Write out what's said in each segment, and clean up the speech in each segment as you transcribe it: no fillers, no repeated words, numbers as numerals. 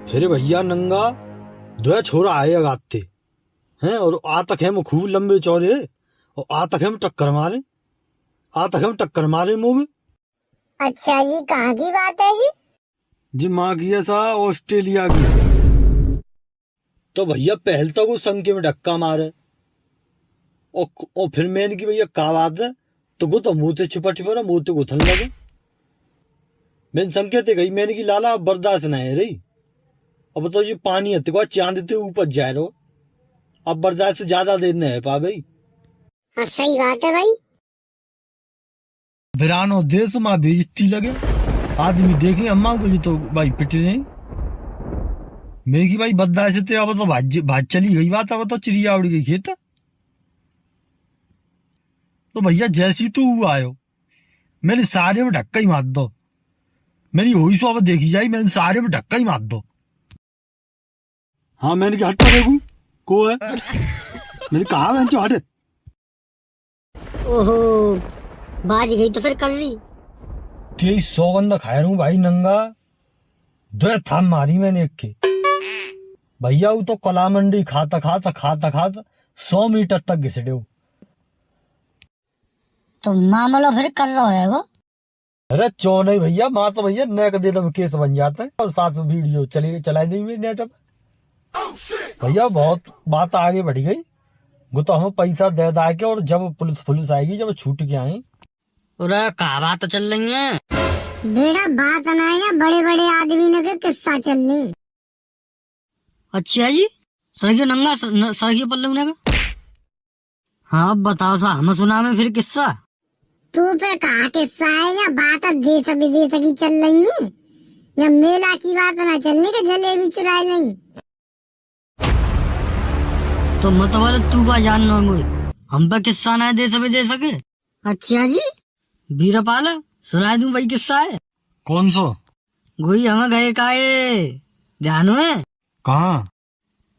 फिर भैया नंगा दो छोरा आए गाते हैं और आ तक है खूब लंबे चौड़े और आ तक हम टक्कर मारे मुंह में। अच्छा जी, कहाँ की बात है जी? जी माँ की ऐसा ऑस्ट्रेलिया की। तो भैया पहल तो वो संके में धक्का मारे और फिर मैंने की भैया का बात है तो वो तो मुँह से छुपा मुँह से गुथन लगे। मैंने संकेत गई मैंने की लाला बर्दाश्त न है रही। अब तो ये पानी है चांद ते ऊपर जाए रहो अब बर्दाश्त से ज्यादा देर न है पा भाई। हाँ सही बात है भाई। वीरानो देश माँ बेइज्जती लगे आदमी देखे अम्मा को ये तो भाई पिटे नहीं मेरी की भाई बर्दाश्त से अब तो भाज चली गई बात अब तो चिड़िया उड़ गई खेत। तो भैया जैसी तू आयो मैंने सारे में ढक्का ही मार दो मेरी हुई सो अब देखी जाई मैंने सारे में ढक्का ही मार दो। हाँ मैंने क्या हट देखू को है मैंने कहा मैं जो हटे। ओहो, बाज गई तो फिर कर रही। तेरी सौगंध खा रहा हूँ भाई नंगा दो थाम मारी मैंने एक के भैया वो तो कला मंडी खाता 100 मीटर तक घिसड़े। तो मामला फिर कर रहा है वो। अरे चो नहीं भैया माँ तो भैया नेक दिन में केस बन जाता है और साथ में वीडियो चलाई देंगे नेट पर। भैया बहुत बात आगे बढ़ गई वो तो हमें पैसा दे दा के और जब पुलिस आएगी जब छूट के आए। अरे कहा बात चल रही है बेड़ा बात ना है बड़े बड़े आदमी ने के किस्सा चल रही। अच्छा जी सरगियो नंगा सरगियो पल्लू ने हाँ अब बताओ सा हमें सुना में फिर किस्सा। तू पे कहा किस्सा है या बात देश विदेश की चल रही है या मेला की बात ना चलने के जलेबी चुराई नहीं। तो मतलब तू का जान लो हम पे किस्सा ना दे सके। अच्छा जी, बीरपाल सुनाई दूं भाई किस्सा है। कौन सो? गोई हमें गए काए ध्यान में कहाँ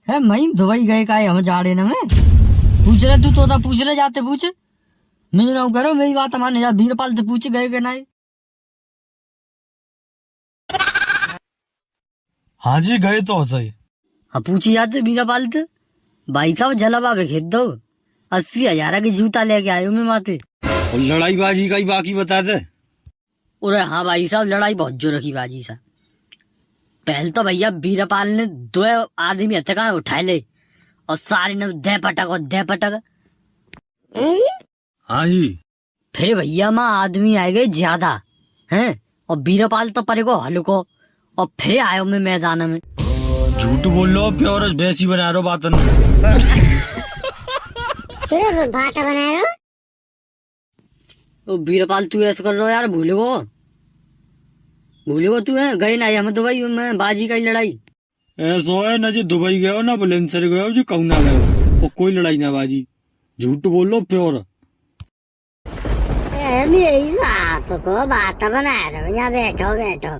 है मई दुबई गए काए हमें जाड़े न में पूछ रहे तू तोता पूछ ले जाते पूछ मैं ना करो मेरी बात माने जा बीरपाल से पूछ गए के नहीं। हाँ जी गए तो सही। हाँ पूछी जाते बीरपाल से भाई साहब जलावा पे खेद दो 80,000 की जूता लेके आयो मैं माते और लड़ाई बाजी का ही बाकी बता दे। अरे हाँ भाई साहब लड़ाई बहुत जोर रखी बाजी सा। पहले तो भैया बीरपाल ने 2 आदमी हथका उठाए ले और सारे ने दे पटक। हाँ जी। फिर भैया माँ आदमी आए गए ज्यादा हैं और बीरपाल तो परे को हल्को और फिर आयो मैं मैदान में। झूठ बोल लो प्योर वैसी बना रहे हो बात सिर्फ बात बना रहे हो। ओ बीरपाल तू ऐसा कर रहा यार भूले वो तू है गए ना हम दुबई में बाजी का लड़ाई ऐसा है ना जी दुबई गए हो ना बुलंदशहर गए हो जी कहूँ ना गए हो और कोई लड़ाई ना बाजी झूठ बोल लो प्योर। मेरी सास को बात बना रहे हो यहाँ बैठो।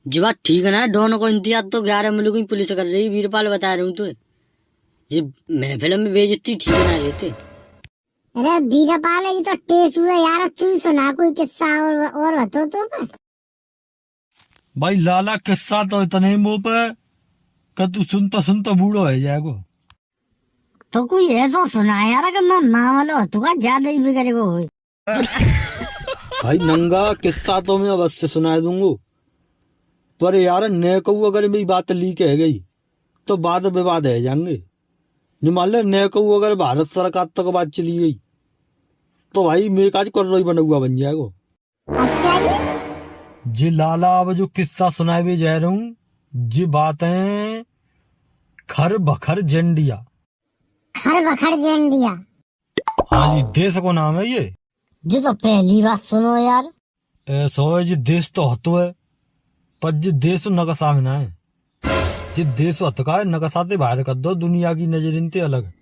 जी बात ठीक है ना दोनों को इंतजार तो 11 मुल्क की पुलिस कर रही बीरपाल बता रहा हूँ तो जी महफिल में बेइज्जती ठीक ना रहते। अरे बीरपाल ये तो टेस्ट हुआ यार तू सुना कोई किस्सा और बतो तो भाई लाला किस्सा तो इतने मुंह पे कि तू सुनता बूढ़ो है जाएगो। तो कोई ऐसा सुना यार कि मैं मामलो तो का ज्यादा ही बिगड़े को हुई। भाई नंगा किस्सा तो मैं अवश्य सुना दूंगा पर यार न कहू अगर मेरी बात लीक है गई तो बाद विवाद है जाएंगे। मान ले न कहू अगर भारत सरकार तक बात चली गई तो भाई मेरे काज कर रही बना हुआ बन जाएगा। अच्छा जी। जी लाला अब जो किस्सा सुनाए भी जा रहा हूँ जी बात है खर बखर जेंडिया। हाँ जी देश को नाम है ये जी तो पहली बात सुनो यार। ऐसा है जी देश तो हतो है पर जी देश नकशा में ना है जी देश हतका है नकशा से बाहर कर दो दुनिया की नजरिन से अलग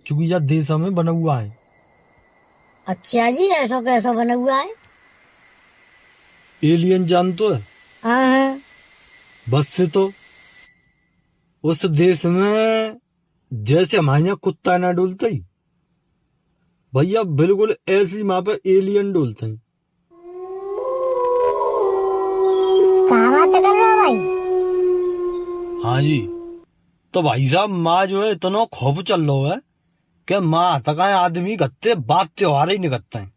चूंकि यह देश में बना हुआ है। अच्छा जी ऐसा कैसा बना हुआ है? एलियन जानते है? हाँ। बस से तो उस देश में जैसे हमारे यहाँ कुत्ता ना डुलता ही भैया बिल्कुल ऐसी वहां पे एलियन डुलते हैं। कहा बात बात कर रहे हो भाई? हाँ जी। तो भाई साहब माँ जो है इतना खौफ चल रहा है कि माँ तक आदमी गत्ते बात त्योहार ही नहीं करते हैं।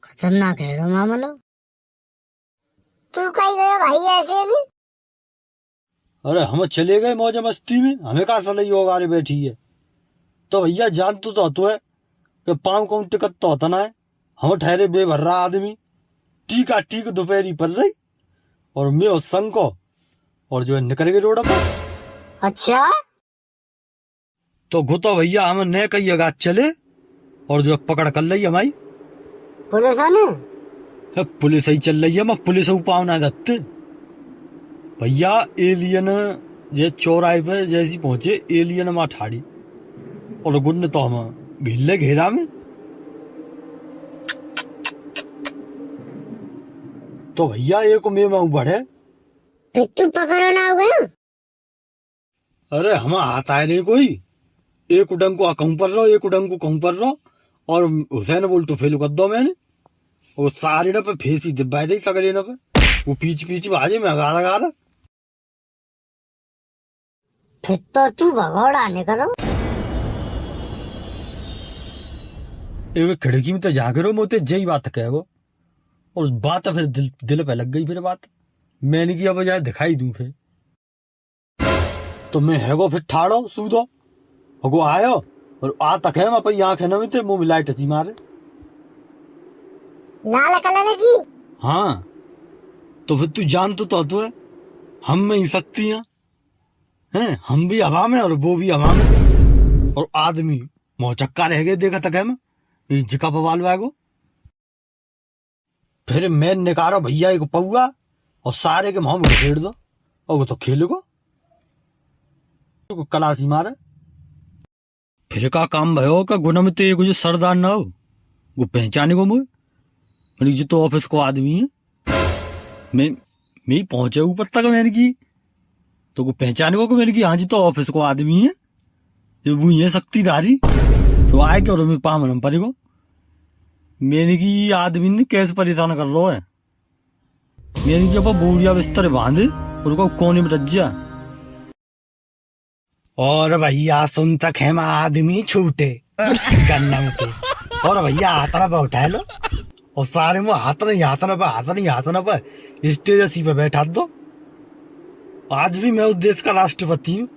खतरनाक है रो मामलो। तू कहीं गयो भाई ऐसे में? अरे हम चले गए मौज मस्ती में, हमें कहा सलई होगा रे बैठी है। तो भैया जान तो है कि पाँव कौन टिकट तो होता ना है। हम ठहरे बेभर्रा आदमी, टीका टीक दोपहरी पड़ रही और मैं उस संग को और जो है निकल गए रोड पर। अच्छा, तो गुतो भैया हम न कही अगा चले और जो पकड़ कर ली हमारी पुलिस ने? पुलिस ही चल रही है। मैं पुलिस पाव ना दत्ते भैया। एलियन जे चौराहे पे जैसी पहुंचे एलियन माँ ठाड़ी और गुन तो हम घिल्ले घेरा में। तो भैया एक में माऊ बढ़े। फिर तू पकड़ो ना हो गयो? अरे हम हाथ आए नहीं कोई, एक उडंग को कहूं पर रहो, एक उडंग को कहूं पर रहो और हुसैन बोल तो फेल कर दो मैंने। वो सारे न पे फेसी दिब्बाई दे सगरे न पे वो पीछ पीछ बाजे में अगार अगार। फिर तो तू भगोड़ा निकलो। एक खिड़की में तो जागे रहो, मोते जही बात कहो और बात फिर दिल पे लग गई। फिर बात मैंने की बजाय दिखाई दूं फिर तो मैं हैगो फिर ठाड़ो सूदो हगो आयो और आ तक है मैं पई आंखें न मिलते मुंह में लाइट सी मारे। लाल कलर की? हाँ तो फिर तू जान तो है हम में ही शक्ति हैं, हम भी हवा में और वो भी हवा में और आदमी मोचक्का रह गए देखा तक है मैं ये जिका बवाल वागो। फिर मैं निकारो भैया एक पौआ और सारे के मुंह में घेर दो और वो तो खेल को कलासी मारे। फिर का काम भयो का गुना में तो ये कुछ सरदार ना हो वो पहचाने को मुझे जो तो ऑफिस को आदमी है मैं ही पहुंचे ऊपर तक मैंने की तो को पहचाने को मैंने की हाँ जी तो ऑफिस को आदमी है जो वो ये शक्तिधारी तो आए क्या और मैं पाम नंबर को मैंने की आदमी ने कैसे परेशान कर लो है। मैंने की अब बूढ़िया बिस्तर बांधे और को कोने में रज्जा और भैया सुन तक है मैं आदमी छूटे गन्ना पे और भैया हाथ ना उठा लो और सारे में हाथ नहीं पे स्टेज सी पे बैठा दो। आज भी मैं उस देश का राष्ट्रपति हूँ।